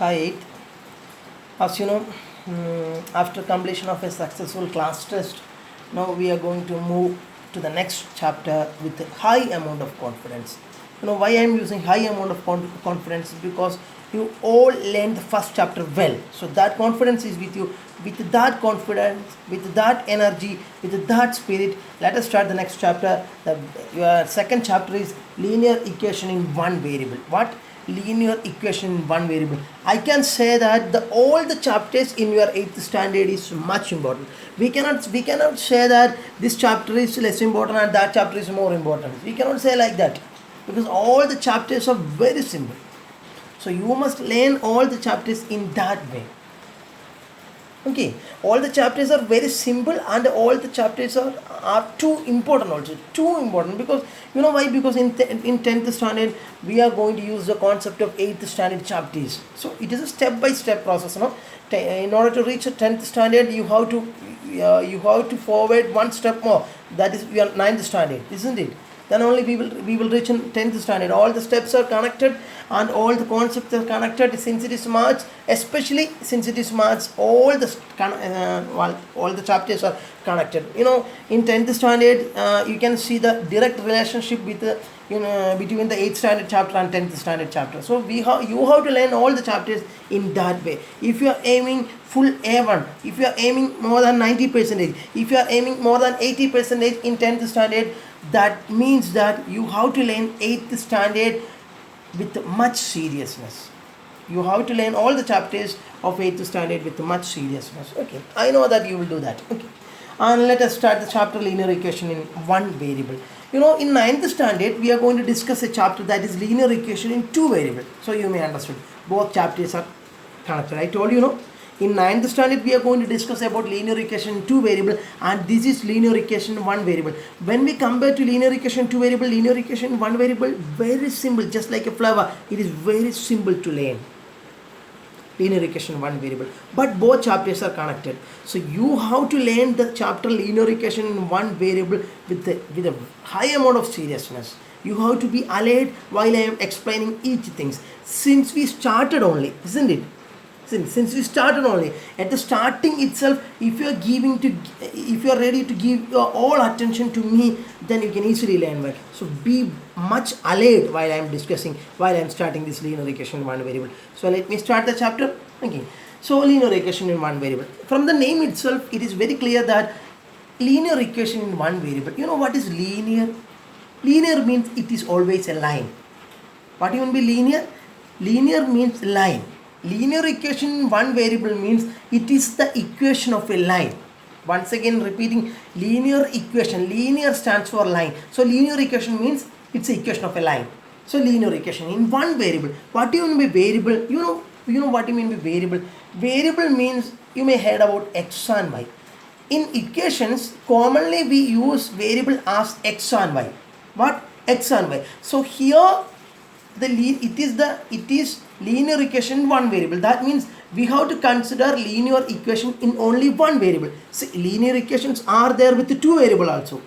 Hi 8th. As you know, after completion of a successful class test, now we are going to move to the next chapter with a high amount of confidence. Why I am using high amount of confidence? Because you all learned the first chapter well, so that confidence is with you. With that confidence, with that energy, with that spirit, let us start the next chapter. Your second chapter is linear equation in one variable. What? Linear equation in one variable. I can say that all the chapters in your 8th standard is much important. We cannot say that this chapter is less important and that chapter is more important. We cannot say like that, because all the chapters are very simple. So you must learn all the chapters in that way. Okay, all the chapters are very simple and all the chapters are too important also. Too important, because you know why? Because in 10th standard we are going to use the concept of 8th standard chapters. So it is a step-by-step process. In order to reach a 10th standard, you have to forward one step more. That is your 9th standard, isn't it? Then only we will reach in 10th standard. All the steps are connected and all the concepts are connected. Since it is March, especially since it is March, all the chapters are connected. In 10th standard, you can see the direct relationship with between the 8th standard chapter and 10th standard chapter. So you have to learn all the chapters in that way. If you are aiming full A1, if you are aiming more than 90%, if you are aiming more than 80% in 10th standard, that means that you have to learn 8th standard with much seriousness. You have to learn all the chapters of 8th standard with much seriousness. Okay, I know that you will do that. Okay, and let us start the chapter linear equation in one variable. In 9th standard we are going to discuss a chapter that is linear equation in two variables. So you may understand both chapters are connected. I told you, in 9th standard we are going to discuss about linear equation in two variable, and this is linear equation in one variable. When we compare to linear equation two variable, linear equation in one variable, very simple, just like a flower. It is very simple to learn. Linear equation in one variable, but both chapters are connected. So you have to learn the chapter linear equation in one variable with a high amount of seriousness. You have to be alert while I am explaining each thing. Since we started only, isn't it? Since we started only, at the starting itself, if you are ready to give your all attention to me, then you can easily learn well. So be much alert while I am discussing, while I am starting this linear equation in one variable. So let me start the chapter. Okay. So linear equation in one variable. From the name itself, it is very clear that linear equation in one variable. You know what is linear? Linear means it is always a line. What do you mean by linear? Linear means line. Linear equation in one variable means it is the equation of a line. Once again repeating, linear equation. Linear stands for line. So linear equation means it's the equation of a line. So linear equation in one variable. What do you mean by variable? You know what you mean by variable? Variable means, you may heard about x and y. In equations, commonly we use variable as x and y. What? X and y. So here it is linear equation in one variable. That means we have to consider linear equation in only one variable. See, linear equations are there with two variable also.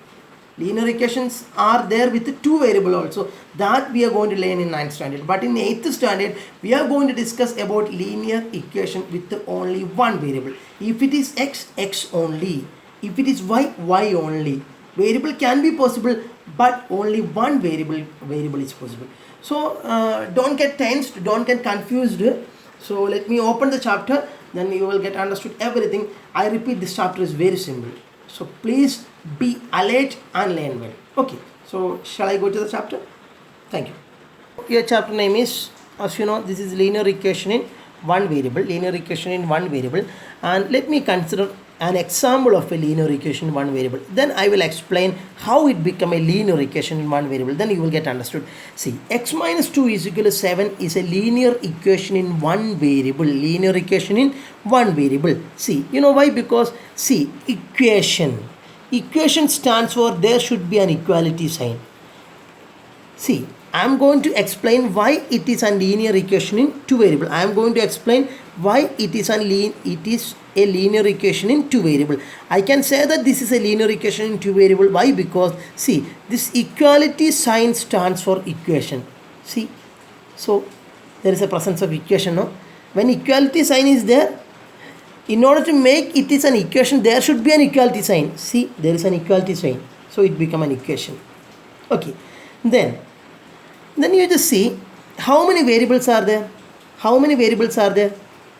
Linear equations are there with two variable also. That we are going to learn in 9th standard. But in 8th standard, we are going to discuss about linear equation with only one variable. If it is x, x only. If it is y, y only. Variable can be possible, but only one variable is possible. So don't get tensed, don't get confused. So let me open the chapter, then you will get understood everything. I repeat, this chapter is very simple. So please be alert and learn well. Okay, so shall I go to the chapter? Thank you. Your chapter name is, as you know, this is linear equation in one variable. Linear equation in one variable. And let me consider an example of a linear equation in one variable. Then I will explain how it become a linear equation in one variable. Then you will get understood. See, x minus 2 is equal to 7 is a linear equation in one variable. Linear equation in one variable. See, you know why? Because, see, equation. Equation stands for there should be an equality sign. See, I am going to explain why it is a linear equation in two variable. I am going to explain why it is a linear equation in two variable. I can say that this is a linear equation in two variable. Why? Because see, this equality sign stands for equation. See, so there is a presence of equation, no? When equality sign is there, in order to make it is an equation, there should be an equality sign. See, there is an equality sign, so it become an equation. Okay, then you just see how many variables are there. How many variables are there?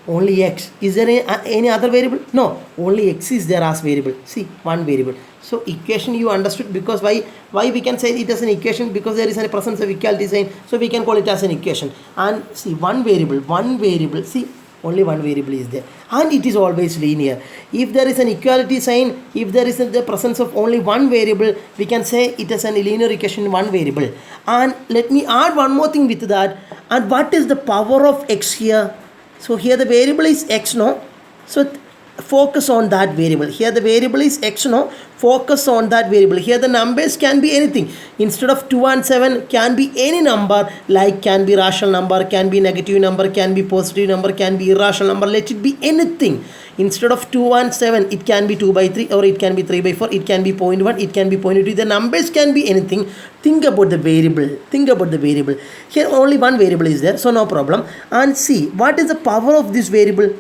Only x. Is there any other variable? No, only x is there as variable. See, one variable. So equation you understood, because why we can say it as an equation, because there is a presence of equality sign, so we can call it as an equation. And see, one variable, see, only one variable is there, and it is always linear. If there is an equality sign, if there is the presence of only one variable, we can say it is a linear equation in one variable. And let me add one more thing with that. And what is the power of x here? So here the variable is x, no? So focus on that variable. Here the variable is x, no? Focus on that variable. Here the numbers can be anything. Instead of 2 and 7, can be any number, like can be rational number, can be negative number, can be positive number, can be irrational number. Let it be anything. Instead of 2 and 7, it can be 2 by 3, or it can be 3 by 4, it can be 0.1, it can be 0.2. The numbers can be anything. Think about the variable. Think about the variable. Here only one variable is there, so no problem. And see, what is the power of this variable?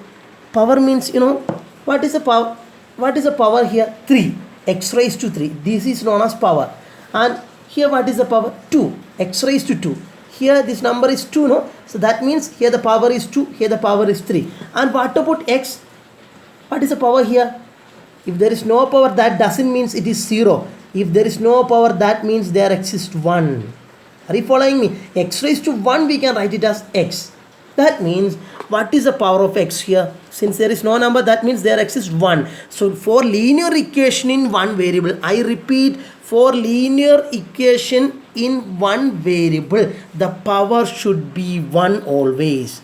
Power means, what is the power? What is the power here? 3. X raised to 3. This is known as power. And here what is the power? 2. X raised to 2. Here this number is 2, no? So that means here the power is 2, here the power is 3. And what about x? What is the power here? If there is no power, that doesn't mean it is 0. If there is no power, that means there exists 1. Are you following me? X raised to 1, we can write it as x. That means, what is the power of x here? Since there is no number, that means there exists 1. So for linear equation in one variable, I repeat, for linear equation in one variable, the power should be 1 always.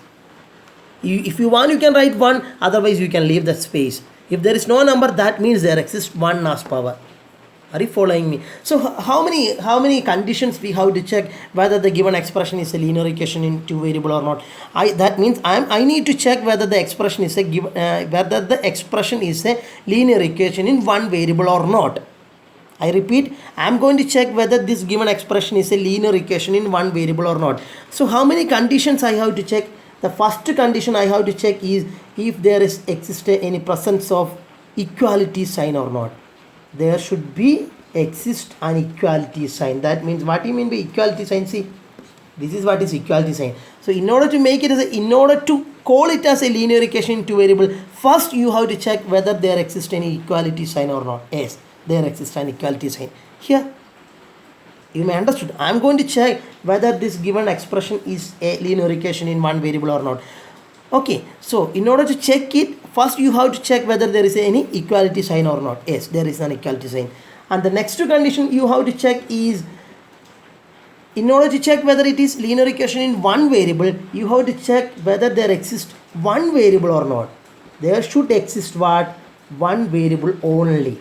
If you want, you can write 1, otherwise you can leave that space. If there is no number, that means there exists 1 as power. Are you following me? So how many conditions we have to check whether the given expression is a linear equation in two variable or not? That means I need to check whether the expression is a linear equation in one variable or not. I repeat, I am going to check whether this given expression is a linear equation in one variable or not. So how many conditions I have to check? The first condition I have to check is if there is any presence of equality sign or not. There should be exist an equality sign. That means, what do you mean by equality sign? See, this is what is equality sign. So in order to make it in order to call it as a linear equation in two variable, first you have to check whether there exists any equality sign or not. Yes, there exists an equality sign. Here you may understood. I am going to check whether this given expression is a linear equation in one variable or not. Okay, so in order to check it, first you have to check whether there is any equality sign or not. Yes, there is an equality sign. And the next condition you have to check is, in order to check whether it is linear equation in one variable, you have to check whether there exists one variable or not. There should exist what? One variable only.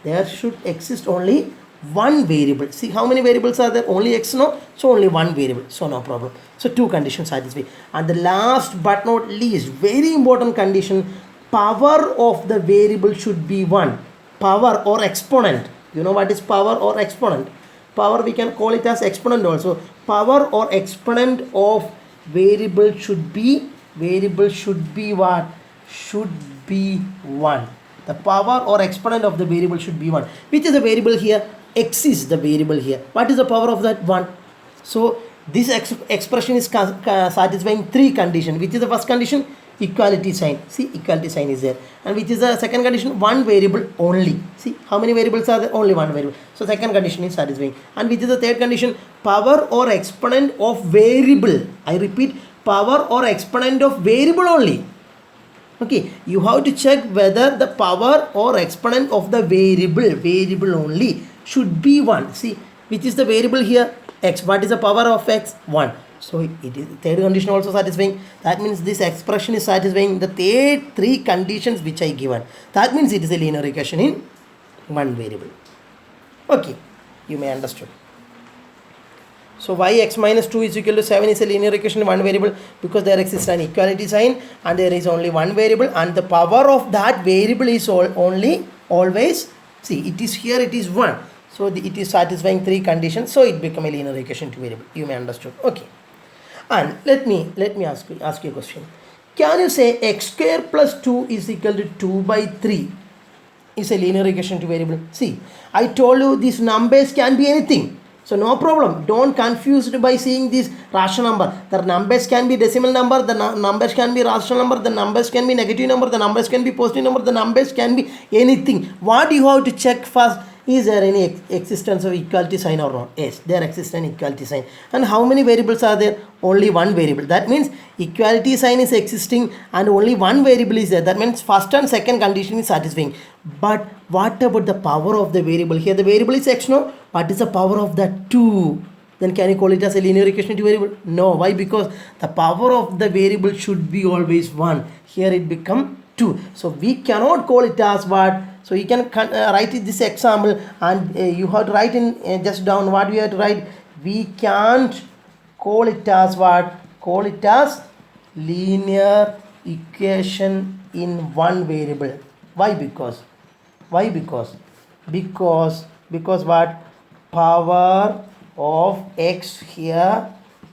There should exist only one variable. See, how many variables are there? Only x, no? So only one variable, so no problem. So two conditions satisfied. And the last but not least, very important condition, power of the variable should be 1. Power or exponent. You know what is power or exponent? Power, we can call it as exponent also. Power or exponent of variable should be what? Should be 1. The power or exponent of the variable should be 1. Which is the variable here? X is the variable here. What is the power of that? 1. So this expression is satisfying 3 conditions. Which is the first condition? Equality sign. See, equality sign is there. And which is the second condition? One variable only. See, how many variables are there? Only one variable. So second condition is satisfying. And which is the third condition? Power or exponent of variable. I repeat, power or exponent of variable only. Okay, you have to check whether the power or exponent of the variable only should be 1. See, which is the variable here? X. What is the power of x? 1. So it is third condition also satisfying. That means this expression is satisfying the 3 conditions which I given. That means it is a linear equation in one variable. Okay, you may understood. So why x minus 2 is equal to 7 is a linear equation in one variable? Because there exists an equality sign and there is only one variable, and the power of that variable is only always, see, it is here, it is 1. So it is satisfying 3 conditions, so it become a linear equation to variable. You may understood. Okay. And let me ask you a question. Can you say x square plus 2 is equal to 2 by 3 is a linear equation to variable? See, I told you these numbers can be anything. So no problem. Don't confused by seeing this rational number. The numbers can be decimal number, the numbers can be rational number, the numbers can be negative number, the numbers can be positive number, the numbers can be anything. What you have to check first, is there any existence of equality sign or not? Yes, there exists an equality sign. And how many variables are there? Only one variable. That means equality sign is existing and only one variable is there. That means first and second condition is satisfying. But what about the power of the variable? Here the variable is x, no? What is the power of that 2? Then can you call it as a linear equation to variable? No. Why? Because the power of the variable should be always 1. Here it become 2. So we cannot call it as what? So you can write this example and you have to write in just down what we have to write. We can't call it as what? Call it as linear equation in one variable. Why? Because what? Power of x here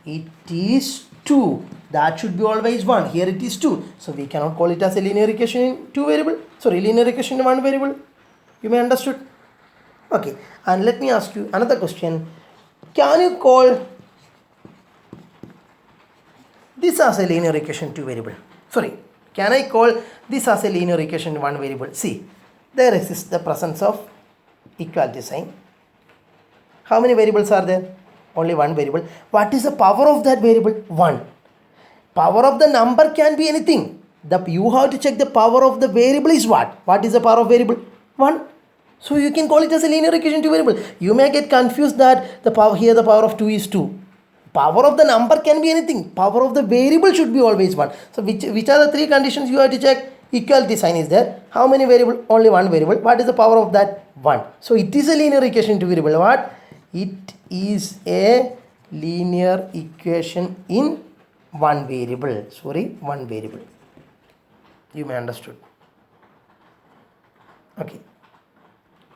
it is 2. That should be always 1. Here it is 2. So we cannot call it as a linear equation in two variable. Sorry, linear equation in one variable. You may understood. Okay. And let me ask you another question. Can you call this as a linear equation two variable? Sorry. Can I call this as a linear equation in one variable? See, there exists the presence of equality sign. How many variables are there? Only one variable. What is the power of that variable? 1. Power of the number can be anything. You have to check the power of the variable is what? What is the power of variable? 1. So you can call it as a linear equation to variable. You may get confused that the power here, the power of 2 is 2. Power of the number can be anything. Power of the variable should be always 1. So which are the three conditions you have to check? Equality sign is there. How many variable? Only one variable. What is the power of that? 1. So it is a linear equation to variable. What? It is a linear equation in one variable. Sorry, one variable. You may understood. Okay.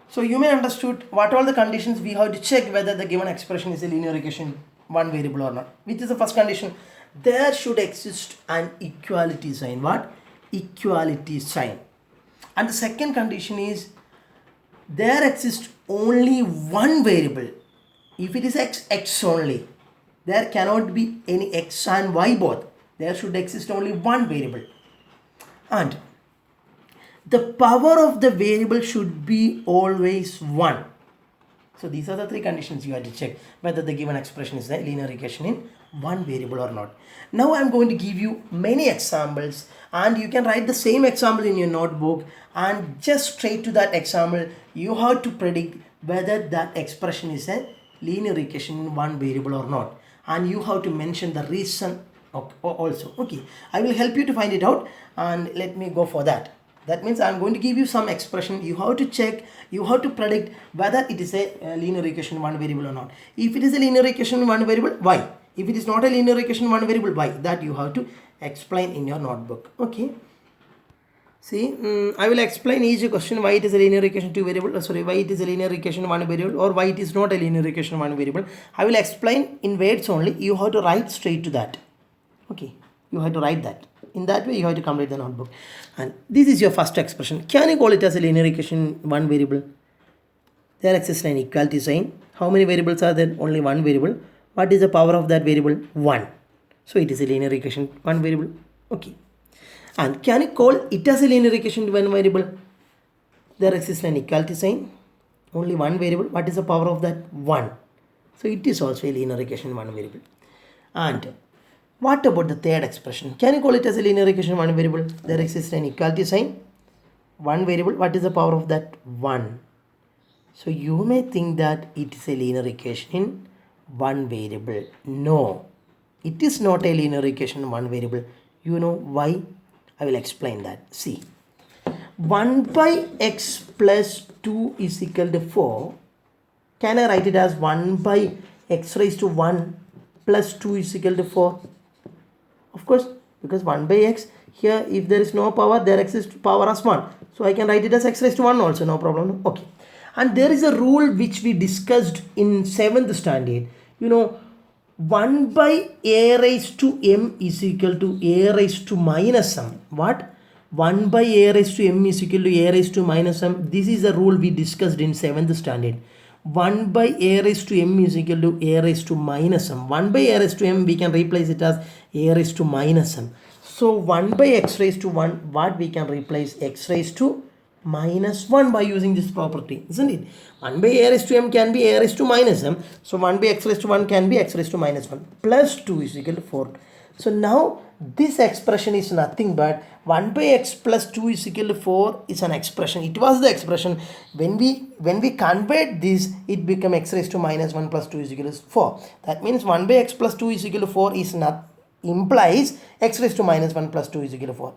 So you may understood what all the conditions we have to check whether the given expression is a linear equation one variable or not. Which is the first condition? There should exist an equality sign. What? Equality sign. And the second condition is there exists only one variable. If it is x only, there cannot be any x and y both. There should exist only one variable. And the power of the variable should be always 1. So these are the three conditions you have to check whether the given expression is a linear equation in one variable or not. Now I am going to give you many examples and you can write the same example in your notebook and just straight to that example you have to predict whether that expression is a linear equation in one variable or not, and you have to mention the reason also. Okay, I will help you to find it out and let me go for that. That means I am going to give you some expression. You have to check, you have to predict whether it is a linear equation in one variable or not. If it is a linear equation in one variable, why? If it is not a linear equation in one variable, why? That you have to explain in your notebook. Okay. See, I will explain each question why it is a linear equation two variable, why it is a linear equation one variable or why it is not a linear equation one variable. I will explain in words only. You have to write straight to that. Okay, you have to write that. In that way, you have to complete the notebook. And this is your first expression. Can you call it as a linear equation one variable? There exists an equality sign. How many variables are there? Only one variable. What is the power of that variable? 1. So it is a linear equation one variable. Okay. And can you call it as a linear equation one variable? There exists an equality sign. Only one variable. What is the power of that? 1. So it is also a linear equation one variable. And what about the third expression? Can you call it as a linear equation one variable? There exists an equality sign. One variable. What is the power of that? 1. So you may think that it is a linear equation in one variable. No, it is not a linear equation in one variable. You know why? I will explain that. See, 1 by x plus 2 is equal to 4. Can I write it as 1 by x raised to 1 plus 2 is equal to 4? Of course, because 1 by x, here if there is no power, there exists power as 1. So I can write it as x raised to 1 also, no problem. Okay. And there is a rule which we discussed in 7th standard. You know, 1 by a raised to m is equal to a raised to minus m. What? 1 by a raised to m is equal to a raised to minus m. This is a rule we discussed in 7th standard. 1 by a raised to m is equal to a raised to minus m. 1 by a raised to m, we can replace it as a raised to minus m. So 1 by x raised to 1, what we can replace? X raised to minus 1 by using this property, isn't it? 1 by a raised to m can be a raised to minus m. So 1 by x raised to 1 can be x raised to minus 1 plus 2 is equal to 4. So now this expression is nothing but 1 by x plus 2 is equal to 4 is an expression. It was the expression. When we convert this, it become x raised to minus 1 plus 2 is equal to 4. That means 1 by x plus 2 is equal to 4 is not implies x raised to minus 1 plus 2 is equal to 4.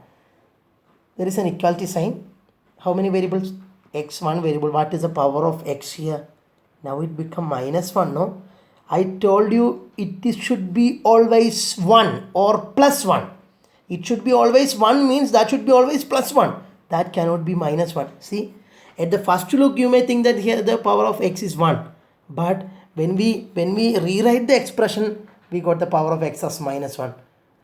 There is an equality sign. How many variables? X, one variable. What is the power of x here? Now it become minus 1, no? I told you it should be always 1 or plus 1. It should be always 1 means that should be always plus 1. That cannot be minus 1. See, at the first look you may think that here the power of x is 1. But when we rewrite the expression, we got the power of x as minus 1.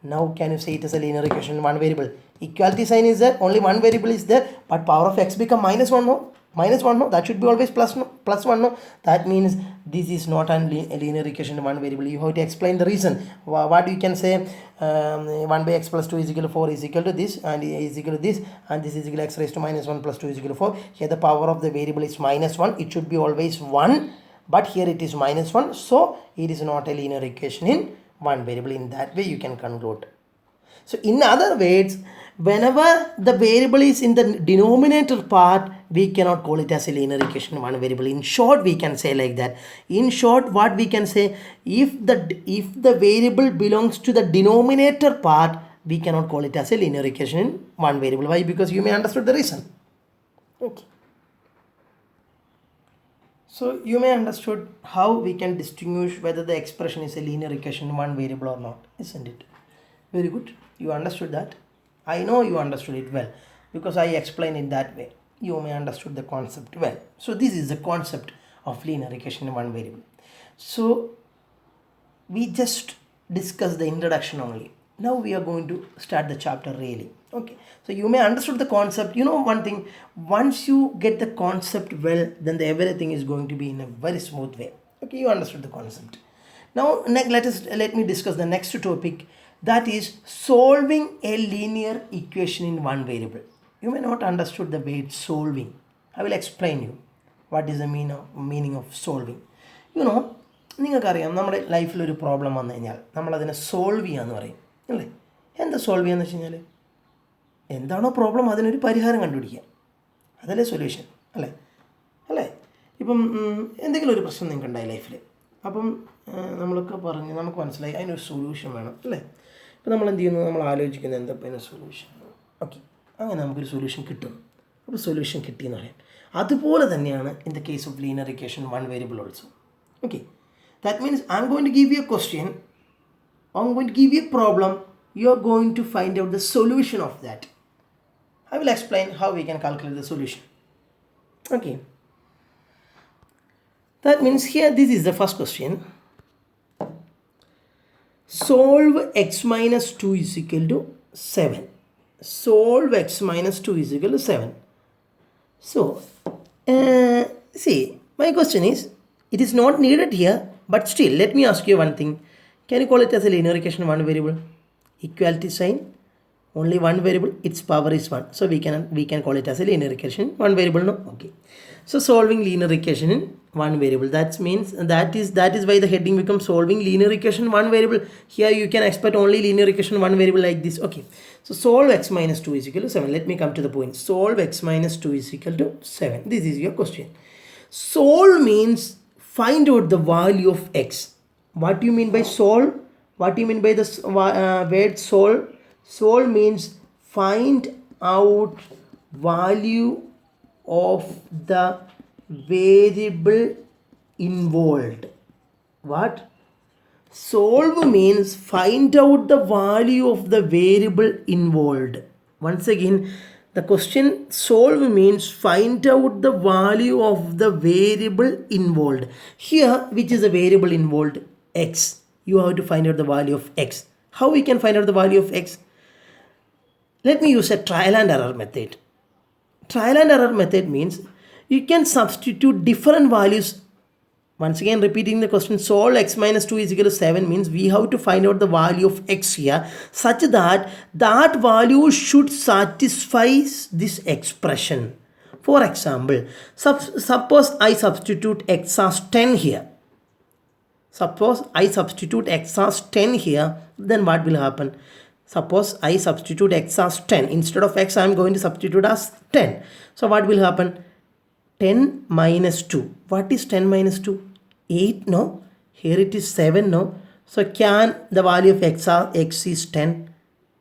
Now can you say it as a linear equation, one variable? Equality sign is there, only one variable is there, but power of x become minus 1, no? Minus 1, no? That should be always plus 1, no? That means this is not a linear equation, one variable. You have to explain the reason. What you can say, 1 by x plus 2 is equal to 4 is equal to this, and is equal to this, and this is equal to x raised to minus 1 plus 2 is equal to 4. Here the power of the variable is minus 1. It should be always 1, but here it is minus 1. So it is not a linear equation in one variable. In that way you can conclude. So in other words, whenever the variable is in the denominator part, we cannot call it as a linear equation one variable. In short, we can say like that. In short, what we can say, if the variable belongs to the denominator part, we cannot call it as a linear equation in one variable. Why? Because you may understood the reason. Okay. So you may understood how we can distinguish whether the expression is a linear equation in one variable or not, isn't it? Very good. You understood that. I know you understood it well because I explained it that way. You may understood the concept well. So this is the concept of linear equation in one variable. So we just discussed the introduction only. Now we are going to start the chapter really. Okay. So you may understood the concept. You know one thing, once you get the concept well, then everything is going to be in a very smooth way. Okay, you understood the concept. Now let me discuss the next topic, that is solving a linear equation in one variable. You may not understood the word solving. I will explain you what is the meaning of solving. You know, നിങ്ങൾക്കറിയാം നമ്മുടെ ലൈഫിലൊരു problem വന്നു കഴിഞ്ഞാൽ നമ്മളതിനെ solve ചെയ്യാന്ന് പറയും അല്ലേ? എന്താ solve ചെയ്യാന്ന് വെച്ച് കഴിഞ്ഞാൽ എന്താണോ പ്രോബ്ലം അതിനൊരു പരിഹാരം കണ്ടുപിടിക്കുക, അതല്ലേ സൊല്യൂഷൻ അല്ലേ? അല്ലേ? ഇപ്പം എന്തെങ്കിലും ഒരു പ്രശ്നം നിങ്ങൾക്ക് ഉണ്ടായി ലൈഫിൽ, അപ്പം നമ്മളൊക്കെ പറഞ്ഞ് നമുക്ക് മനസ്സിലായി അതിനൊരു സൊല്യൂഷൻ വേണം അല്ലേ? അപ്പോൾ നമ്മൾ എന്ത് ചെയ്യുന്നു, നമ്മൾ ആലോചിക്കുന്നത് എന്താ അതിന് സൊല്യൂഷൻ. ഓക്കെ, അങ്ങനെ നമുക്കൊരു സൊല്യൂഷൻ കിട്ടും. അപ്പോൾ സൊല്യൂഷൻ കിട്ടിയെന്ന് പറയാം. അതുപോലെ തന്നെയാണ് in the case of linear equation one variable also. Okay, that means I'm going to give you a question, I'm going to give you a problem, you are going to find out the solution of that. I will explain how we can calculate the solution. Okay, that means here this is the first question. Solve x minus 2 is equal to 7. Solve x minus 2 is equal to 7. So see, my question is, it is not needed here, but still let me ask you one thing. Can you call it as a linear equation one variable? Equality sign, only one variable, its power is 1, so we can call it as a linear equation one variable, no? Okay, so solving linear equation in one variable, that means that is why the heading becomes solving linear equation one variable. Here you can expect only linear equation one variable like this. Okay, so solve x minus 2 is equal to 7. Let me come to the point. Solve x minus 2 is equal to 7. This is your question. Solve means find out the value of x. What do you mean by solve? What do you mean by the word solve? Solve means find out value of the variable involved. What? Solve means find out the value of the variable involved. Once again, the question solve means find out the value of the variable involved. Here, which is the variable involved? X. you have to find out the value of x. How we can find out the value of x? Let me use a trial and error method. Trial and error method means you can substitute different values. Once again repeating the question, solve x minus 2 is equal to 7 means we have to find out the value of x here such that that value should satisfy this expression. For example, suppose I substitute x as 10 here. Suppose I substitute x as 10 here, then what will happen? Suppose I substitute x as 10. Instead of x, I am going to substitute as 10. So what will happen? 10 minus 2. What is 10 minus 2? 8, no? Here it is 7, no? So can the value of x is 10?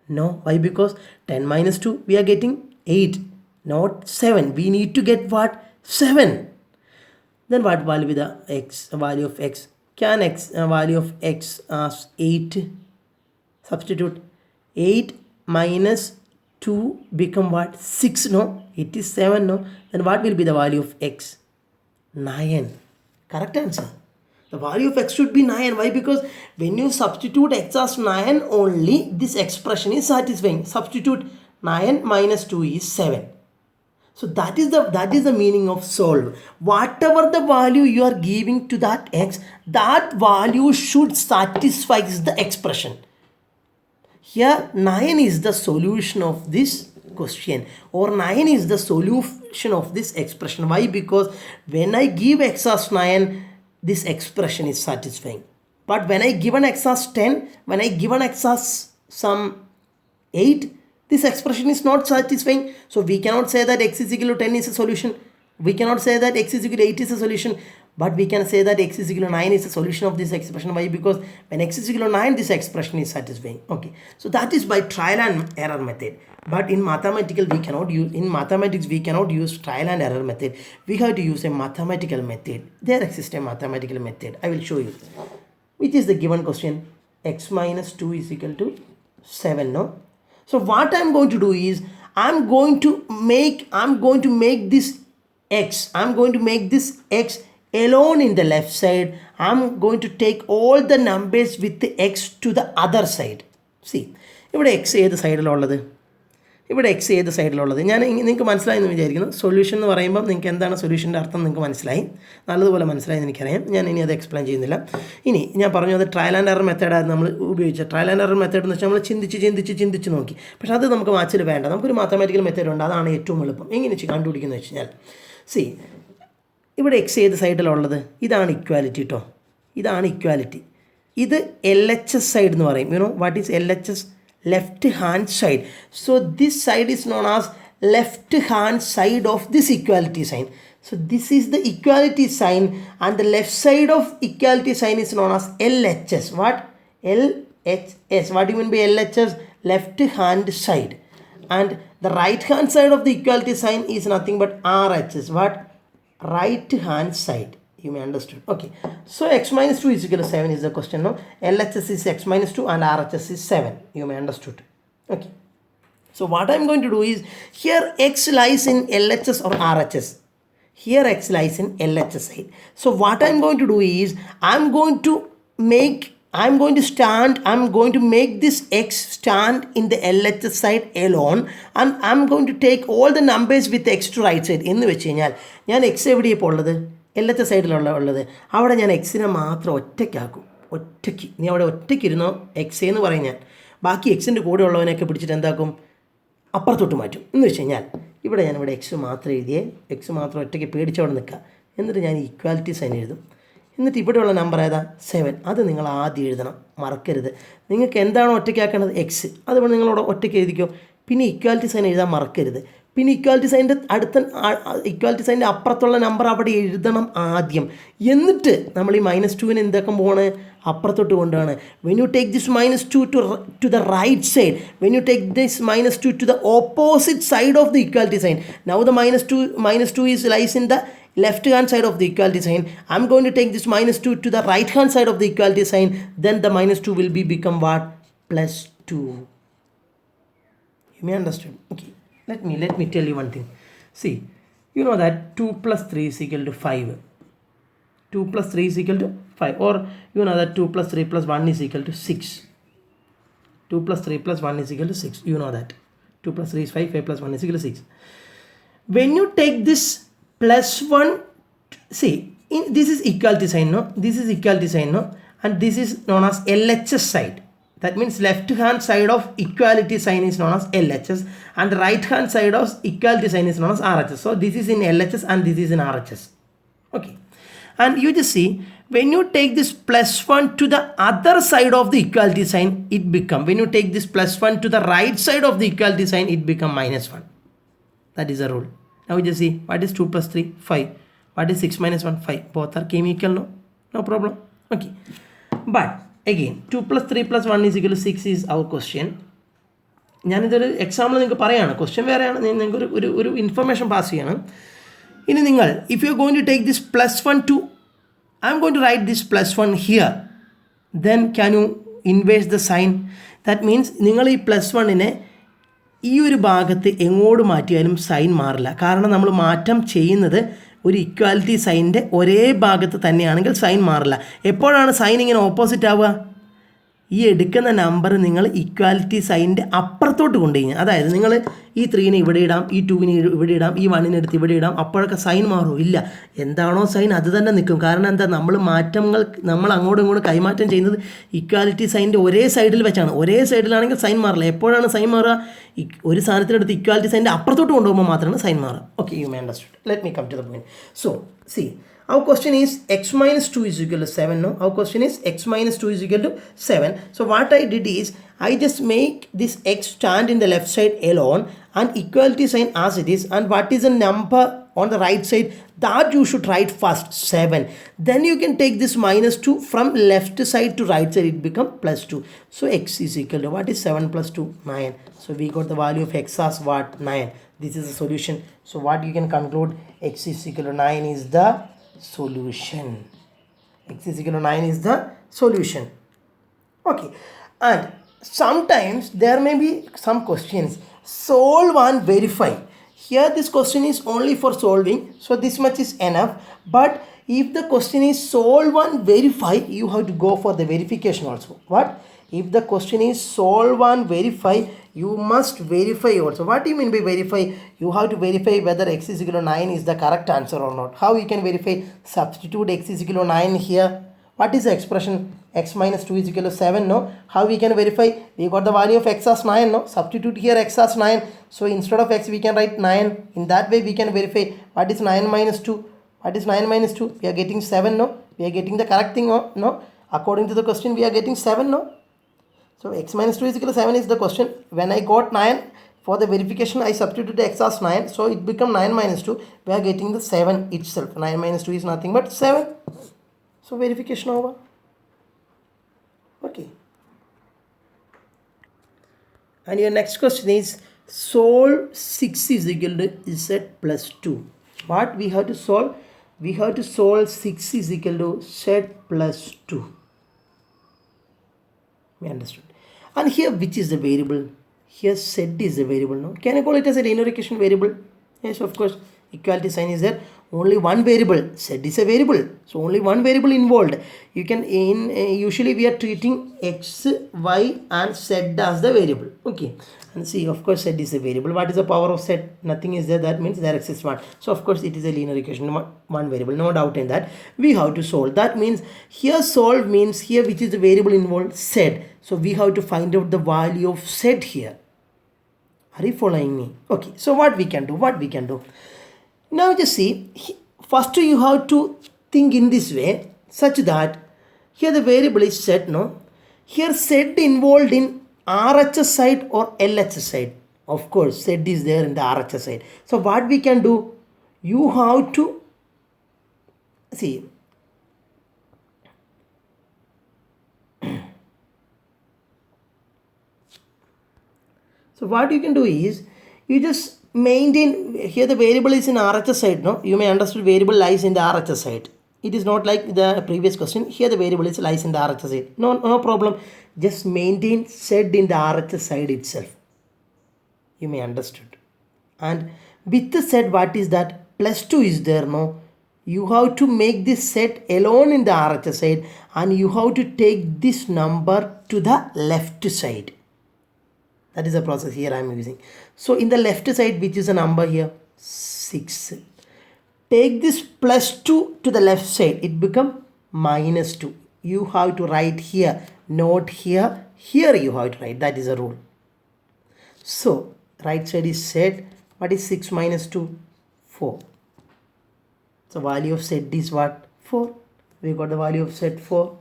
No. Why? Because 10 minus 2, we are getting 8, not 7. We need to get what? 7. Then what value will the x, value of x? Can value of x as 8? Substitute 8 minus 2 become what? 6, no? It is 7, no? Then what will be the value of x? 9. Correct answer. The value of x should be 9. Why? Because when you substitute x as 9 only, this expression is satisfying. Substitute 9 minus 2 is 7. So that is the meaning of solve. Whatever the value you are giving to that x, that value should satisfy the expression. Here 9 is the solution of this question, or 9 is the solution of this expression. Why? Because when I give x as 9, this expression is satisfying. But when I given x as 10, when I given x as some 8, this expression is not satisfying. So we cannot say that x is equal to 10 is a solution. We cannot say that x is equal to 8 is a solution. But we can say that x is equal to 9 is a solution of this expression. Why? Because when x is equal to 9, this expression is satisfying. Okay. So that is by trial and error method. But in mathematics, we cannot use trial and error method. We have to use a mathematical method. There exists a mathematical method. I will show you. Which is the given question. X minus 2 is equal to 7. No? So what I am going to do is I'm going to make this x alone in the left side. I'm going to take all the numbers with the x to the other side. See, ഇവിടെ x ഏത് സൈഡിലുള്ളത്? ഇവിടെ x ഏത് സൈഡിലുള്ളത്? ഞാൻ നിങ്ങൾക്ക് മനസ്സിലായെന്ന് വിചാരിക്കുന്നു. Solution എന്ന് പറയുമ്പോൾ നിങ്ങൾക്ക് എന്താണ് സൊല്യൂഷൻ്റെ അർത്ഥം നിങ്ങൾക്ക് മനസ്സിലായി, നല്ലതുപോലെ മനസ്സിലായി എനിക്കറിയാം. ഞാൻ ഇനി അത് എക്സ്പ്ലെയിൻ ചെയ്യുന്നില്ല. ഇനി ഞാൻ പറഞ്ഞു അത് ട്രയൽ ആൻഡ് എറർ മെത്തേഡായിരുന്നു നമ്മൾ ഉപയോഗിച്ചത്. ട്രയൽ ആൻഡ് എറർ മെത്തേഡ് എന്ന് വെച്ചാൽ നമ്മൾ ചിന്തിച്ച് നോക്കി. പക്ഷേ അത് നമുക്ക് മാച്ചിൽ വേണ്ട. നമുക്കൊരു മാത്തമാറ്റിക്കൽ മെത്തേഡ് ഉണ്ട്, അതാണ് ഏറ്റവും എളുപ്പം. എങ്ങനെ കണ്ടുപിടിക്കുന്നത് വെച്ച് കഴിഞ്ഞാൽ സി ഇവിടെ എക്സ് ഏത് സൈഡിലുള്ളത്? ഇതാണ് ഇക്വാലിറ്റി കേട്ടോ, ഇതാണ് ഇക്വാലിറ്റി. ഇത് LHS സൈഡ് എന്ന് പറയും. You know what is LHS? Left hand side. So this side is known as left hand side of this equality sign. So this is the equality sign, and the left side of equality sign is known as LHS. What? LHS. What do you mean by LHS? Left hand side. And the right hand side of the equality sign is nothing but RHS. What? Right hand side. You may understood. Okay. So x minus 2 is equal to 7 is the question. No? LHS is x minus 2 and RHS is 7. You may understood. Okay. So what I am going to do is, here x lies in LHS or RHS. Here x lies in LHS side. So what I am going to do is, I am going to make this x stand in the LHS side alone, and I am going to take all the numbers with x to right side. എന്ന് വെച്ച് കഴിഞ്ഞാൽ ഞാൻ x എവിടെയാണ് ഇപ്പോൾ ഉള്ളത്? LHS സൈഡിലുള്ളത്. അവിടെ ഞാൻ എക്സിനെ മാത്രം ഒറ്റയ്ക്കാക്കും. നീ അവിടെ ഒറ്റയ്ക്കിരുന്നോ എക്സ് എന്ന് പറയും ഞാൻ. ബാക്കി എക്സിൻ്റെ കൂടെ ഉള്ളവനെയൊക്കെ പിടിച്ചിട്ട് എന്താക്കും? അപ്പുറത്തോട്ട് മാറ്റും. എന്ന് വെച്ച് കഴിഞ്ഞാൽ ഇവിടെ ഞാനിവിടെ എക്സ് മാത്രം എഴുതിയേ, എക്സ് മാത്രം ഒറ്റയ്ക്ക് പേടിച്ചവിടെ നിൽക്കുക. എന്നിട്ട് ഞാൻ ഈക്വാലിറ്റി സൈൻ എഴുതും. എന്നിട്ട് ഇവിടെയുള്ള നമ്പർ ഏതാ? 7. അത് നിങ്ങൾ ആദ്യം എഴുതണം, മറക്കരുത്. നിങ്ങൾക്ക് എന്താണോ ഒറ്റയ്ക്കാക്കേണ്ടത് എക്സ്, അതുകൊണ്ട് നിങ്ങളവിടെ ഒറ്റയ്ക്ക് എഴുതിക്കോ. പിന്നെ ഈക്വാലിറ്റി സൈൻ എഴുതാൻ മറക്കരുത്. പിന്നെ ഇക്വാലിറ്റി സൈൻ്റെ അപ്പുറത്തുള്ള നമ്പർ അവിടെ എഴുതണം ആദ്യം. എന്നിട്ട് നമ്മൾ ഈ -2 എന്താക്കാൻ പോവാണ്? അപ്പുറത്തോട്ട് കൊണ്ടുപോവാണ്. When you take this -2 to the right side, when you take this -2 to the opposite side of the equality sign, now the -2 is lies in the left hand side of the equality sign. I'm going to take this -2 to the right hand side of the equality sign. Then the -2 will become what? +2. You may understand. Okay. Let me tell you one thing. See, you know that 2 plus 3 is equal to 5. 2 plus 3 is equal to 5, or you know that 2 plus 3 plus 1 is equal to 6. 2 plus 3 plus 1 is equal to 6. You know that. 2 plus 3 is 5, 5 plus 1 is equal to 6. When you take this plus 1, see, this is equality sign, no? This is equality sign, no? And this is known as LHS side. That means left hand side of equality sign is known as LHS, and right hand side of equality sign is known as RHS. So this is in LHS and this is in RHS. Okay. And you just see, when you take this plus 1 to the other side of the equality sign, it become, when you take this plus 1 to the right side of the equality sign, it become minus 1. That is a rule. Now you just see, what is 2 plus 3? 5. What is 6 minus 1? 5. Both are chemical, no? No problem. Okay. But again, 2 plus 3 plus 1 is equal to 6 is our question. ഞാനിതൊരു example നിങ്ങൾക്ക് പറയുകയാണ്, question വേറെയാണ്, നിങ്ങൾക്ക് ഒരു information pass ചെയ്യണം. ഇനി നിങ്ങൾ, if you are going to take this plus 1 to, I'm going to write this plus 1 here, then can you inverse the sign. That means നിങ്ങൾ ഈ പ്ലസ് 1നെ ഈ ഒരു ഭാഗത്ത് എങ്ങോട്ട് മാറ്റിയാലും സൈൻ മാറില്ല. കാരണം നമ്മൾ മാറ്റം ചെയ്യുന്നത് ഒരു ഇക്വാലിറ്റി സൈനിൻ്റെ ഒരേ ഭാഗത്ത് തന്നെയാണെങ്കിൽ സൈൻ മാറില്ല. എപ്പോഴാണ് സൈൻ ഇങ്ങനെ ഓപ്പോസിറ്റ് ആവുക? ഈ എടുക്കുന്ന നമ്പർ നിങ്ങൾ ഇക്വാലിറ്റി സൈനിൻ്റെ അപ്പുറത്തോട്ട് കൊണ്ടുകഴിഞ്ഞാൽ, അതായത് നിങ്ങൾ ഈ 3നെ ഇവിടെ ഇടാം, ഈ 2നെ ഇവിടെ ഇടാം, ഈ 1നെ എടുത്ത് ഇവിടെ ഇടാം, അപ്പോഴൊക്കെ സൈൻ മാറും? ഇല്ല. എന്താണോ സൈൻ അത് തന്നെ നിൽക്കും. കാരണം എന്താ, നമ്മൾ അങ്ങോട്ടും ഇങ്ങോട്ടും കൈമാറ്റം ചെയ്യുന്നത് ഇക്വാലിറ്റി സൈനിൻ്റെ ഒരേ സൈഡിൽ വെച്ചാണ്. ഒരേ സൈഡിലാണെങ്കിൽ സൈൻ മാറില്ല. എപ്പോഴാണ് സൈൻ മാറുക? ഒരു സാധനത്തിനെടുത്ത് ഇക്വാലിറ്റി സൈനിൻ്റെ അപ്പുറത്തോട്ട് കൊണ്ടുപോകുമ്പോൾ മാത്രമാണ് സൈൻ മാറുക. Okay, you may understand. Let me come to the point. So see, our question is x minus 2 is equal to 7. No, our question is x minus 2 is equal to 7. So what I did is, I just make this x stand in the left side alone and equality sign as it is, and what is the number on the right side, that you should write first, 7. Then you can take this minus 2 from left side to right side, it become plus 2. So x is equal to, what is 7 plus 2? 9. So we got the value of x as what? 9. This is the solution. So what you can conclude, x is equal to 9 is the solution. X is equal to 9 is the solution. Okay. And sometimes there may be some questions, solve and verify. Here this question is only for solving, so this much is enough. But if the question is solve and verify, you have to go for the verification also. What? If the question is solve and verify, you must verify also. What do you mean by verify? You have to verify whether x is equal to 9 is the correct answer or not. How you can verify? Substitute x is equal to 9 here. What is the expression? X minus 2 is equal to 7, no? How we can verify? We got the value of x as 9, no? Substitute here x as 9. So instead of x we can write 9. In that way we can verify. What is 9 minus 2? What is 9 minus 2? We are getting 7, no? We are getting the correct thing, no? According to the question we are getting 7, no? So x minus 2 is equal to 7 is the question. When I got 9, for the verification I substituted x as 9. So it become 9 minus 2. We are getting the 7 itself. 9 minus 2 is nothing but 7. So verification over. Okay. And your next question is, solve 6 is equal to z plus 2. What we have to solve? We have to solve 6 is equal to z plus 2. We understood. And here which is the variable? Here z is the variable, no? Can I call it as a linear equation variable? Yes, of course. Equality sign is there. Only one variable. Z is a variable. So only one variable involved. You can, usually we are treating x, y and z as the variable. Okay. And see, of course z is a variable. What is the power of z? Nothing is there. That means there exists one. So of course it is a linear equation. One variable. No doubt in that. We have to solve. That means here solve means here which is the variable involved? Z. So we have to find out the value of z here. Are you following me? Okay. So what we can do? Now just see, first you have to think in this way, such that here the variable is z, no? Here z involved in RHS side or LHS side. Of course z is there in the RHS side. So what we can do, you have to see, so what you can do is, you just maintain, here the variable is in RHS side, no? You may understand variable lies in the RHS side. It is not like the previous question. Here the variable lies in the RHS side. No problem. Just maintain z in the RHS side itself. You may understood. And with the z, what is that? Plus 2 is there, no? You have to make this set alone in the RHS side, and you have to take this number to the left side. That is the process here I am using. So in the left side, which is a number here, 6. Take this plus 2 to the left side, it become minus 2. You have to write here, not here. Here you have to write, that is a rule. So right side is set. What is 6 minus 2? 4. So value of set is what? 4. We got the value of set 4.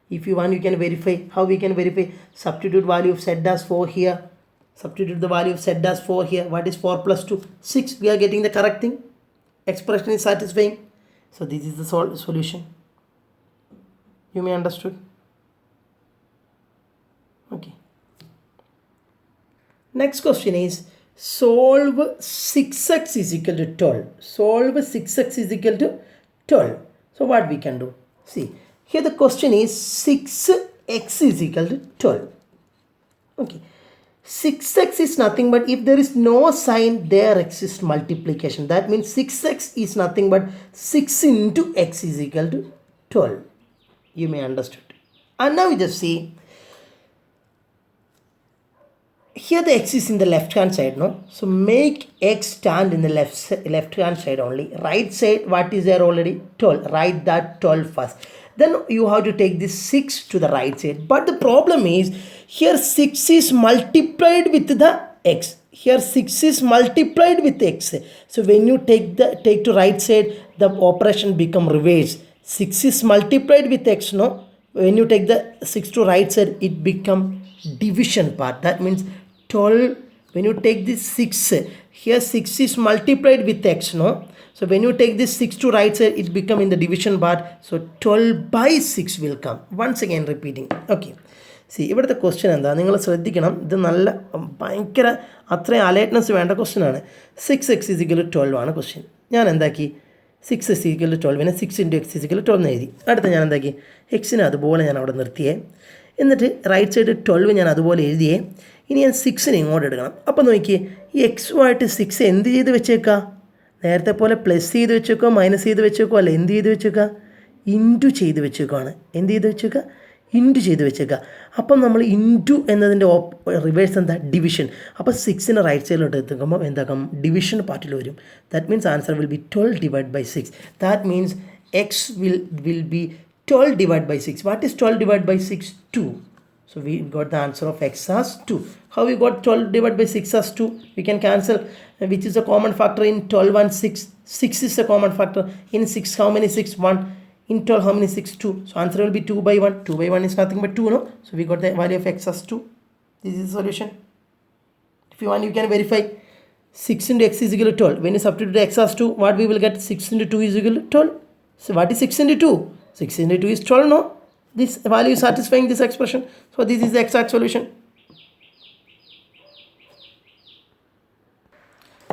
If you want, you can verify. How we can verify? Substitute value of set as 4 here. Substitute the value of set as 4 here. What is 4 plus 2? 6. We are getting the correct thing. Expression is satisfying. So this is the solution. You may understood. Okay. Next question is, solve 6x is equal to 12. Solve 6x is equal to 12. So what we can do? See, here the question is 6x is equal to 12. Okay. 6x is nothing but, if there is no sign, there exists multiplication. That means 6x is nothing but 6 into x is equal to 12. You may understood. And now we just see, here the x is in the left hand side, no? So make x stand in the left hand side only. Right side, what is there already? 12. Write that 12 first. Then you have to take this 6 to the right side. But the problem is, here 6 is multiplied with the x. Here 6 is multiplied with x. So when you take to right side, the operation become reverse. 6 is multiplied with x, no? When you take the 6 to right side, it become division part. That means 12, when you take this 6, here 6 is multiplied with x, no? So when you take this 6 to right side, it become in the division part. So 12 by 6 will come. Once again repeating. Okay. See, here the question is, you will see this alertness question. 6x is equal to 12 question. 6 is equal to 12. 6 into x is equal to 12. X is right side 12 ഞാൻ അതുപോലെ എഴുതിയേ. ഇനി ഞാൻ 6നെ ഇങ്ങോട്ട് എടുക്കണം. അപ്പോൾ നോക്കിയേ, ഈ എക്സുമായിട്ട് 6 എന്ത് ചെയ്ത് വെച്ചേക്കാം? നേരത്തെ പോലെ പ്ലസ് ചെയ്ത് വെച്ചേക്കോ, മൈനസ് ചെയ്ത് വെച്ചേക്കോ, അല്ല എന്ത് ചെയ്ത് വെച്ചേക്കാം? ഇൻറ്റു ചെയ്ത് വെച്ചേക്കാണ്. എന്ത് ചെയ്ത് വെച്ചേക്കാം? ഇൻറ്റു ചെയ്ത് വെച്ചേക്കാം. അപ്പം നമ്മൾ ഇൻറ്റു എന്നതിൻ്റെ റിവേഴ്സ് എന്താ? ഡിവിഷൻ. അപ്പോൾ 6നെ റൈറ്റ് സൈഡിലോട്ട് എത്തുമ്പോൾ എന്താക്കാം? ഡിവിഷൻ പാർട്ടിൽ വരും. That means answer will be 12 divide by 6. That means x will be 12 divided by 6. What is 12 divided by 6? 2. So we got the answer of x as 2. How we got 12 divided by 6 as 2? We can cancel which is a common factor in 12 and 6. 6 is a common factor. In 6, how many 6? 1. In 12, how many 6? 2. So answer will be 2 by 1. 2 by 1 is nothing but 2, no? So we got the value of x as 2. This is the solution. If you want, you can verify. 6 into x is equal to 12. When you substitute x as 2, what we will get? 6 into 2 is equal to 12. So what is 6 into 2? 6 into 2 is 12, no? This value is satisfying this expression. So this is the exact solution.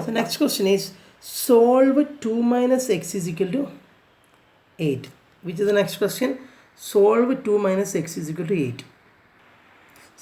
So next question is, solve 2 minus x is equal to 8. Which is the next question? Solve 2 minus x is equal to 8.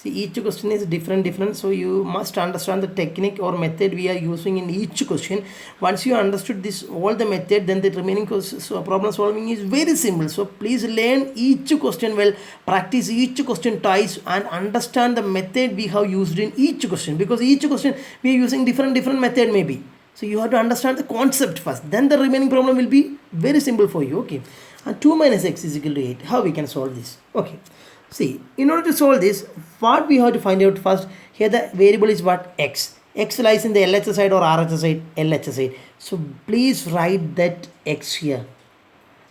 See, each question is different. So you must understand the technique or method we are using in each question. Once you understood this, all the method, then the remaining problem solving is very simple. So please learn each question well, practice each question twice, and understand the method we have used in each question. Because each question we are using different method maybe. So you have to understand the concept first. Then the remaining problem will be very simple for you. Okay. And 2 minus x is equal to 8. How we can solve this? Okay. See, in order to solve this, what we have to find out first, here the variable is what? X. X lies in the LHS side or RHS side? LHS side. So please write that x here.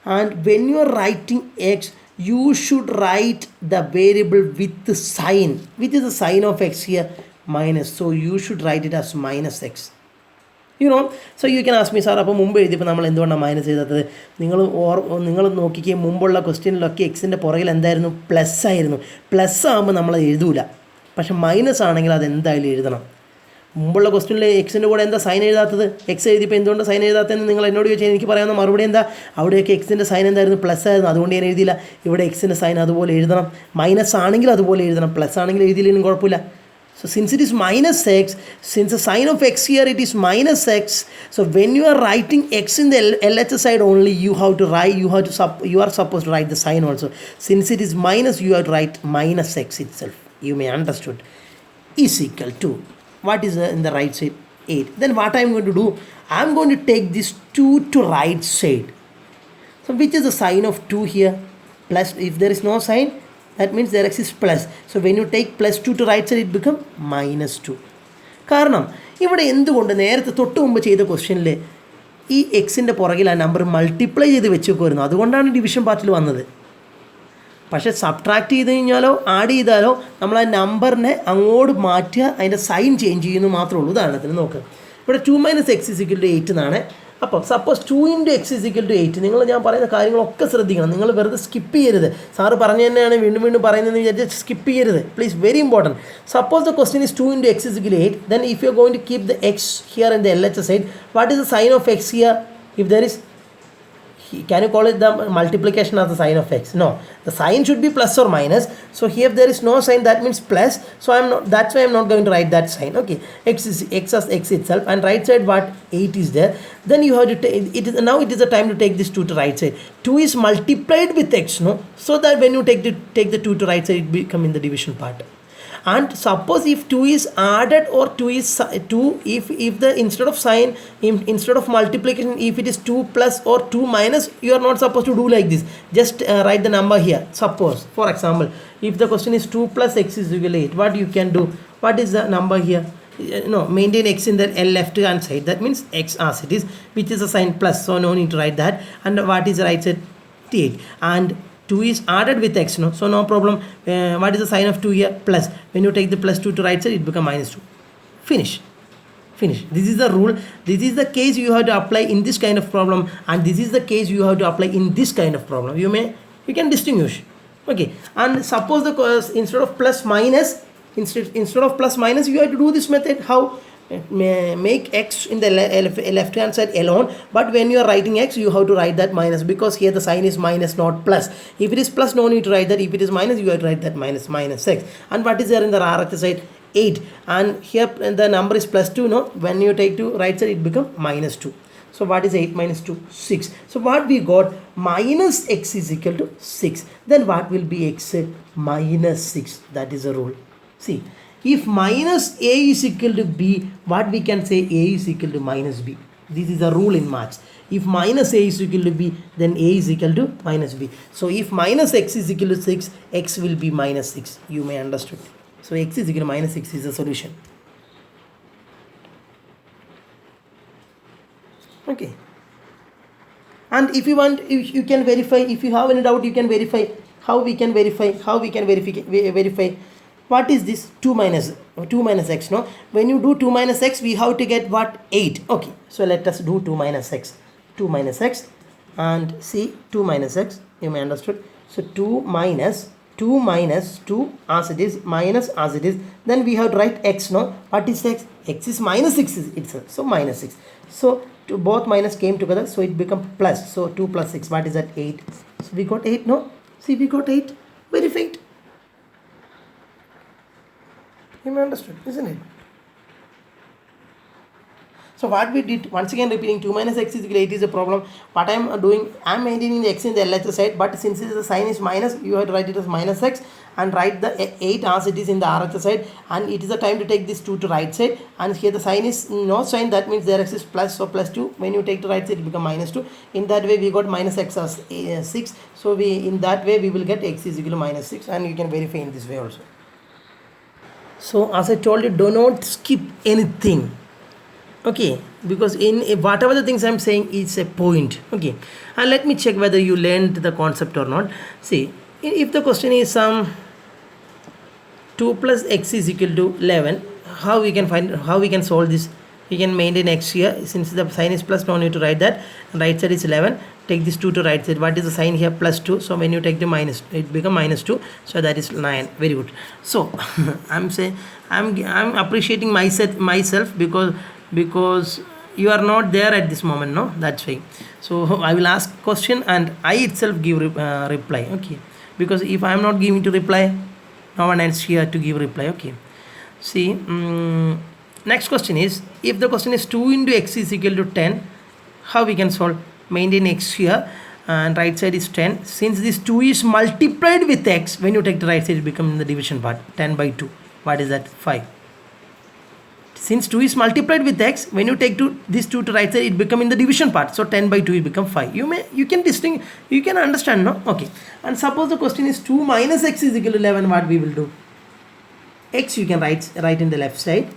And when you are writing x, you should write the variable with the sign. Which is the sign of x here? Minus. So you should write it as minus x. You know, so you can ask me, sir, അപ്പോൾ മുമ്പ് എഴുതിയപ്പോൾ നമ്മൾ എന്തുകൊണ്ടാണ് minus ചെയ്തത്? നിങ്ങൾ നോക്കിക്കുക, മുമ്പുള്ള ക്വസ്റ്റ്യനിലൊക്കെ എക്സിൻ്റെ പുറകിൽ എന്തായിരുന്നു? പ്ലസ് ആയിരുന്നു. പ്ലസ് ആകുമ്പോൾ നമ്മൾ എഴുതൂല. പക്ഷെ മൈനസ് ആണെങ്കിൽ അത് എന്തായാലും എഴുതണം. മുമ്പുള്ള ക്വസ്റ്റ്യനിൽ എക്സിൻ്റെ കൂടെ എന്താ സൈൻ എഴുതാത്തത്? എക്സ് എഴുതിയപ്പോൾ എന്തുകൊണ്ട് സൈൻ എഴുതാത്തതെന്ന് നിങ്ങൾ എന്നോട് ചോദിച്ചാൽ എനിക്ക് പറയാവുന്ന മറുപടി എന്താ? അവിടെയൊക്കെ എക്സിൻ്റെ സൈൻ എന്തായിരുന്നു? പ്ലസ് ആയിരുന്നു. അതുകൊണ്ട് ഞാൻ എഴുതിയില്ല. ഇവിടെ എക്സിൻ്റെ സൈൻ അതുപോലെ എഴുതണം. മൈനസ് ആണെങ്കിൽ അതുപോലെ എഴുതണം. പ്ലസ് ആണെങ്കിൽ എഴുതിയില്ലെങ്കിലും കുഴപ്പമില്ല. So since it is minus x, since the sign of x here it is minus x, so when you are writing x in the LHS side only, you have to write, you are supposed to write the sign also. Since it is minus, you have to write minus x itself. You may understood. Is equal to, what is in the right side? 8. Then what I am going to do? I am going to take this 2 to right side. So which is the sign of 2 here? Plus, if there is no sign, that means there exists plus. So when you take plus 2 to right side, it becomes minus 2. കാരണം ഇവിടെ എന്തുകൊണ്ട് നേരത്തെ തൊട്ട് മുമ്പ് ചെയ്ത ക്വസ്റ്റ്യനിൽ ഈ എക്സിൻ്റെ പുറകിൽ ആ നമ്പർ മൾട്ടിപ്ലൈ ചെയ്ത് വെച്ചേക്കുമായിരുന്നു, അതുകൊണ്ടാണ് ഡിവിഷൻ പാർട്ടിൽ വന്നത്. പക്ഷേ സബ്ട്രാക്ട് ചെയ്ത് കഴിഞ്ഞാലോ ആഡ് ചെയ്താലോ നമ്മൾ ആ നമ്പറിനെ അങ്ങോട്ട് മാറ്റുക, അതിൻ്റെ സൈൻ ചേഞ്ച് ചെയ്യുന്നു മാത്രമേ ഉള്ളൂ. ഉദാഹരണത്തിന് നോക്ക്, ഇവിടെ 2 - x = 8 എന്നാണ്. അപ്പോൾ സപ്പോസ് 2 × x = 8. നിങ്ങൾ ഞാൻ പറയുന്ന കാര്യങ്ങളൊക്കെ ശ്രദ്ധിക്കണം. നിങ്ങൾ വെറുതെ സ്കിപ്പ് ചെയ്യരുത്. സാറ് പറഞ്ഞു തന്നെയാണ് വീണ്ടും വീണ്ടും പറയുന്നതെന്ന് വിചാരിച്ച് സ്കിപ്പ് ചെയ്യരുത്. Please, very important. Suppose the question is 2 × x = 8. Then if you are going to keep the x here in the LHS side, what is the sign of x here? If there is, can you call it the multiplication of the sign of x? No, the sign should be plus or minus. So here there is no sign, that means plus. So that's why I'm not going to write that sign. Okay, x is x as x itself, and right side what? 8 is there. Then you have to take it. Now it is the time to take this 2 to right side. 2 is multiplied with x, no? So that when you take the 2 to right side, it become in the division part. And suppose if 2 is added or 2 is 2, if the instead of sign, instead of multiplication, if it is 2 plus or 2 minus, you are not supposed to do like this. Just write the number here. Suppose, for example, if the question is 2 plus x = 8, what you can do? What is the number here? No, maintain x in the left hand side. That means x as it is, which is a sign plus, so no need to write that. And what is the right side? 8. And 2 is added with x, no? So no problem. What is the sign of 2 here? Plus. When you take the plus 2 to right side, it becomes minus 2. Finish. This is the rule. This is the case you have to apply in this kind of problem, and this is the case you have to apply in this kind of problem. You can distinguish. Okay. And suppose the instead of plus minus, instead of plus minus, you have to do this method. How? Make x in the left hand side alone, but when you are writing x, you have to write that minus, because here the sign is minus, not plus. If it is plus, no need to write that. If it is minus, you have to write that minus x. And what is there in the RHS side? 8. And here the number is plus 2, no? When you take to right side, it becomes minus 2. So what is 8 minus 2? 6. So what we got? Minus x = 6. Then what will be x? Minus 6. That is the rule. See, if minus a is equal to b, what we can say? A is equal to minus b. This is a rule in maths. If minus a is equal to b, then a is equal to minus b. So if minus x is equal to 6, x will be minus 6. You may understand. So x is equal to minus 6 is the solution. Okay. And if you want, you can verify. If you have any doubt, you can verify. How we can verify? Verify? What is this? 2 minus x, no? When you do 2 minus x, we have to get what? 8. Okay, so let us do 2 minus x. 2 minus x, and see 2 minus x, you may understood. So 2 minus 2 as it is, minus as it is. Then we have to write x, no? What is x? X is minus 6 itself, so minus 6. So both minus came together, so it become plus. So 2 plus 6, what is that? 8. So we got 8, no? See, we got 8. Verified. You may understood, isn't it? So what we did, once again repeating, 2 minus x = 8 is a problem. What I am doing, I am maintaining the x in the LHS side, but since the sign is minus, you have to write it as minus x, and write the 8 as it is in the RHS side, and it is the time to take this 2 to right side, and here the sign is no sign, that means there exists plus, so plus 2. When you take to right side, it becomes minus 2. In that way we got minus x as 6. So in that way we will get x = -6, and you can verify in this way also. So as I told you, do not skip anything. Okay, because in whatever the things I'm saying is a point. Okay, and let me check whether you learned the concept or not. See, if the question is 2 plus x = 11, how we can solve this? We can maintain x here. Since the sign is plus, no need to write that. Right side is 11. Take this 2 to right side. What is the sign here? Plus 2. So when you take the minus, it become minus 2. So that is 9. Very good. So I'm saying, I'm appreciating myself because you are not there at this moment, no? That's why. So I will ask question and I itself give reply. Okay, because if I am not giving to reply, no one else here to give reply. Okay, See, next question is, if the question is 2 into x is equal to 10, how we can solve? Maintain x here and right side is 10. Since this 2 is multiplied with x, when you take the right side, it becomes the division part, 10 by 2. What is that? 5. Since 2 is multiplied with x, when you take this 2 to right side, it become in the division part. So 10 by 2 it become 5. You can distinguish, you can understand, no? Okay. And suppose the question is 2 minus x is equal to 11, what we will do? X you can write in the left side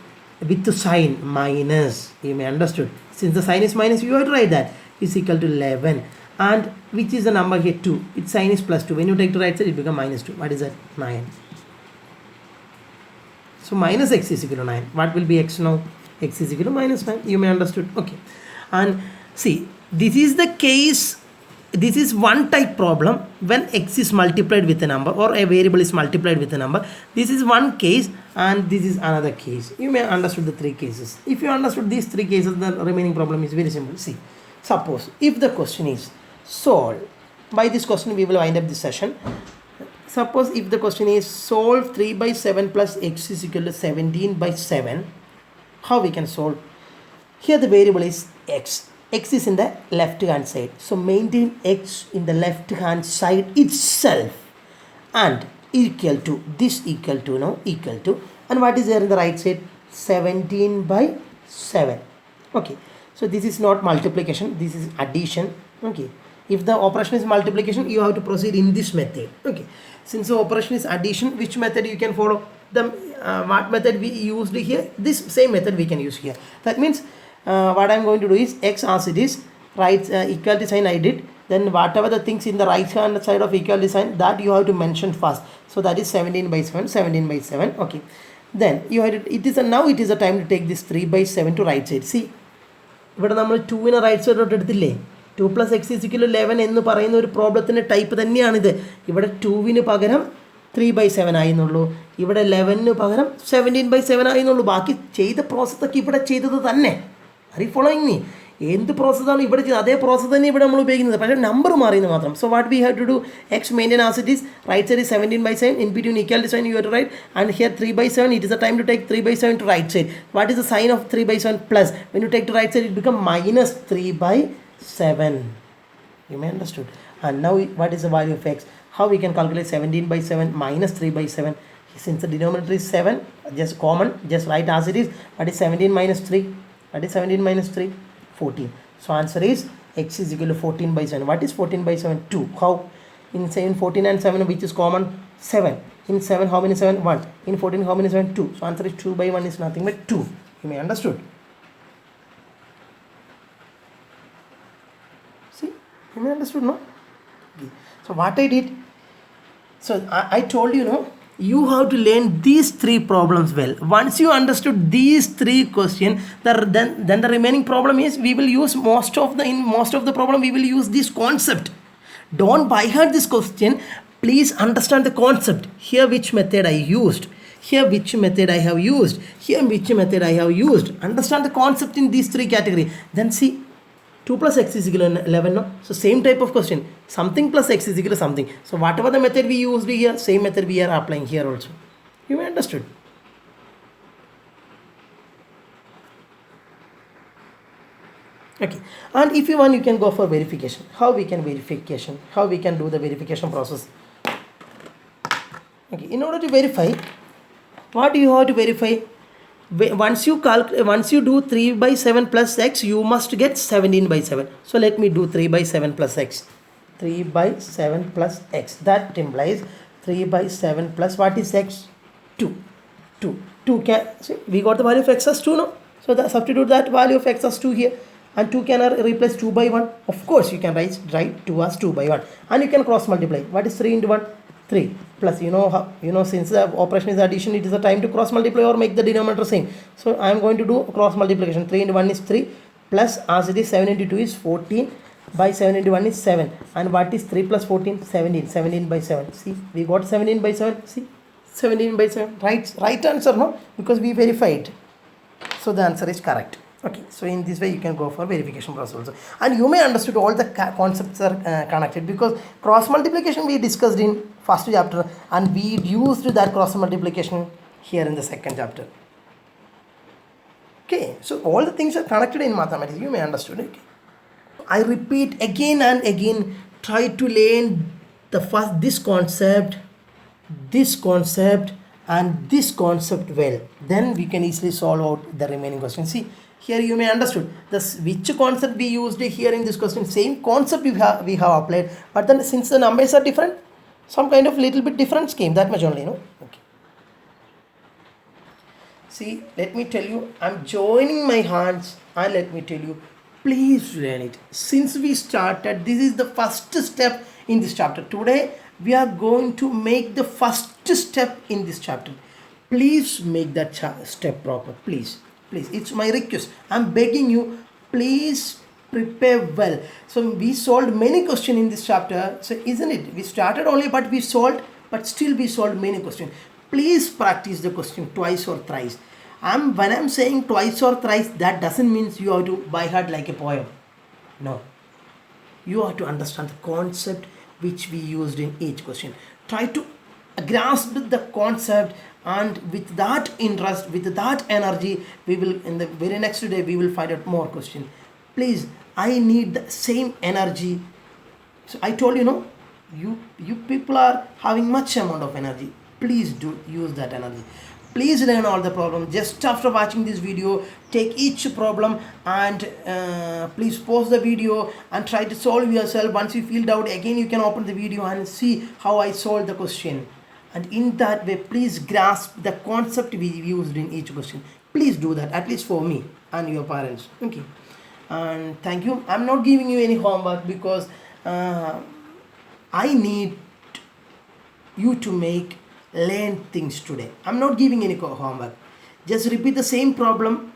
with the sign minus. You may understood. Since the sign is minus, you have to write that is equal to 11. And which is the number here? 2. Its sign is plus 2. When you take to right side, it become minus 2. What is that? 9. So minus x is equal to 9. What will be x now? X is equal to minus 9. You may understood. Okay. And see, this is the case. This is one type problem when x is multiplied with a number or a variable is multiplied with a number. This is one case and this is another case. You may understood the 3 cases. If you understood these 3 cases, the remaining problem is very simple. See, suppose if the question is solve. By this question we will wind up this session. Suppose if the question is solve 3 by 7 plus x is equal to 17 by 7. How we can solve? Here the variable is x. X is in the left hand side. So maintain x in the left hand side itself and equal to this equal to and what is there in the right side? 17 by 7. Okay. So this is not multiplication. This is addition. Okay. If the operation is multiplication, you have to proceed in this method. Okay. Since the operation is addition, which method you can follow? The what method we used here? This same method we can use here. That means what I am going to do is x as it is, right, equality sign I did, then whatever the things in the right hand side of equality sign, that you have to mention first. So that is 17 by 7, 17 by 7. Okay. Then you have to, now it is a time to take this 3 by 7 to right side. See, ഇവിടെ നമ്മൾ 2 right സൈഡിലോട്ട് എടുത്തില്ലേ? 2 plus x is equal to 11 എന്ന് പറയുന്ന ഒരു പ്രോബ്ലത്തിൻ്റെ type തന്നെയാണിത്. ഇവിടെ 2 പകരം 3 by 7 ആയിരുന്നുള്ളൂ, ഇവിടെ 11 പകരം 17 by 7 ആയിരുന്നുള്ളൂ. ബാക്കി ചെയ്ത പ്രോസസ്സൊക്കെ ഇവിടെ ചെയ്തത് തന്നെ. Are you following me? എന്ത് പ്രോസസ്സാണ് ഇവിടെ ചെയ്തത് അതേ പ്രോസസ്സ് തന്നെ ഇവിടെ നമ്മൾ ഉപയോഗിക്കുന്നത്, പക്ഷേ നമ്പർ മാറിയെന്ന് മാത്രം. So what we have to do, x maintain as it is, right side is 17 by 7, in between equality sign you have to write, and here 3 by 7, it is the time to take 3 by 7 to right side. What is the sign of 3 by 7? Plus. When you take to right side, it become minus 3 by 7. You may understood. And now what is the value of x? How we can calculate 17 by 7 minus 3 by 7? Since the denominator is 7, just common, just write as it is. What is 17 minus 3? What is 17 minus 3? 14. So answer is x is equal to 14 by 7. What is 14 by 7? 2. How? In 7, 14 and 7, which is common? 7. In 7, how many 7? 1. In 14, how many 7? 2. So answer is 2 by 1 is nothing but 2. You may understood. See? You may understood, no? Okay. So what I did, so I told you, no? You have to learn these 3 problems well. Once you understood these 3 questions, then the remaining problem is we will use most of the problem we will use this concept. Don't by heart this question. Please understand the concept. Here which method I used. Here which method I have used. Here which method I have used. Understand the concept in these 3 categories. Then see, 2 plus x is equal to 11, no? So same type of question. Something plus x is equal to something. So whatever the method we used here, same method we are applying here also. You may understood. Okay. And if you want, you can go for verification. How we can verification? How we can do the verification process? Okay. In order to verify, what do you have to verify? Once you do 3 by 7 plus x, you must get 17 by 7. So let me do 3 by 7 plus x. 3 by 7 plus x. That implies 3 by 7 plus what is x? 2. 2 can, see, we got the value of x as 2, no? So substitute that value of x as 2 here. And 2 can replace 2 by 1. Of course, you can write 2 as 2 by 1. And you can cross multiply. What is 3 into 1? 3 plus, since the operation is addition, it is the time to cross multiply or make the denominator same. So I am going to do cross multiplication. 3 into 1 is 3 plus, as it is 7 into 2 is 14 by 7 into 1 is 7. And what is 3 plus 14? 17. 17 by 7. See, we got 17 by 7. See, 17 by 7. Right answer, no? Because we verified. So the answer is correct. Okay, so in this way you can go for verification process also. And you may understood all the concepts are connected, because cross multiplication we discussed in first chapter, and we used that cross multiplication here in the second chapter. Okay, so all the things are connected in mathematics, you may understand. Okay. I repeat again and again, try to learn this concept and this concept well. Then we can easily solve out the remaining questions. See, here you may understood this which concept we used here in this question. Same concept we have applied, but then since the numbers are different, some kind of little bit different scheme. That much only, no? Okay. See, let me tell you, I'm joining my hands and let me tell you, please learn it. Since we started, this is the first step in this chapter. Today, we are going to make the first step in this chapter. Please make that step proper. Please. It's my request. I'm begging you, please prepare well. So, we solved many questions in this chapter. So, isn't it? We started only, but we solved, but still we solved many questions. Please practice the question twice or thrice. When I'm saying twice or thrice, that doesn't mean you have to by heart like a poem. No. You have to understand the concept which we used in each question. Try to grasp the concept, and with that interest, with that energy, we will, in the very next day, we will find out more questions. Please, I need the same energy. So I told you, no, you people are having much amount of energy. Please do use that energy. Please learn all the problems. Just after watching this video, take each problem and please pause the video and try to solve yourself. Once you feel doubt, again you can open the video and see how I solved the question. And in that way, please grasp the concept we used in each question. Please do that, at least for me and your parents. Okay. And thank you. I'm not giving you any homework because I need you to learn things today. I'm not giving any homework. Just repeat the same problem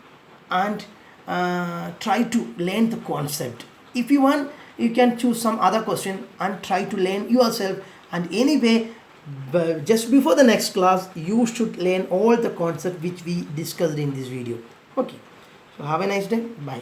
and try to learn the concept. If you want, you can choose some other question and try to learn yourself. And anyway, just before the next class, you should learn all the concepts which we discussed in this video. Okay. So have a nice day. Bye.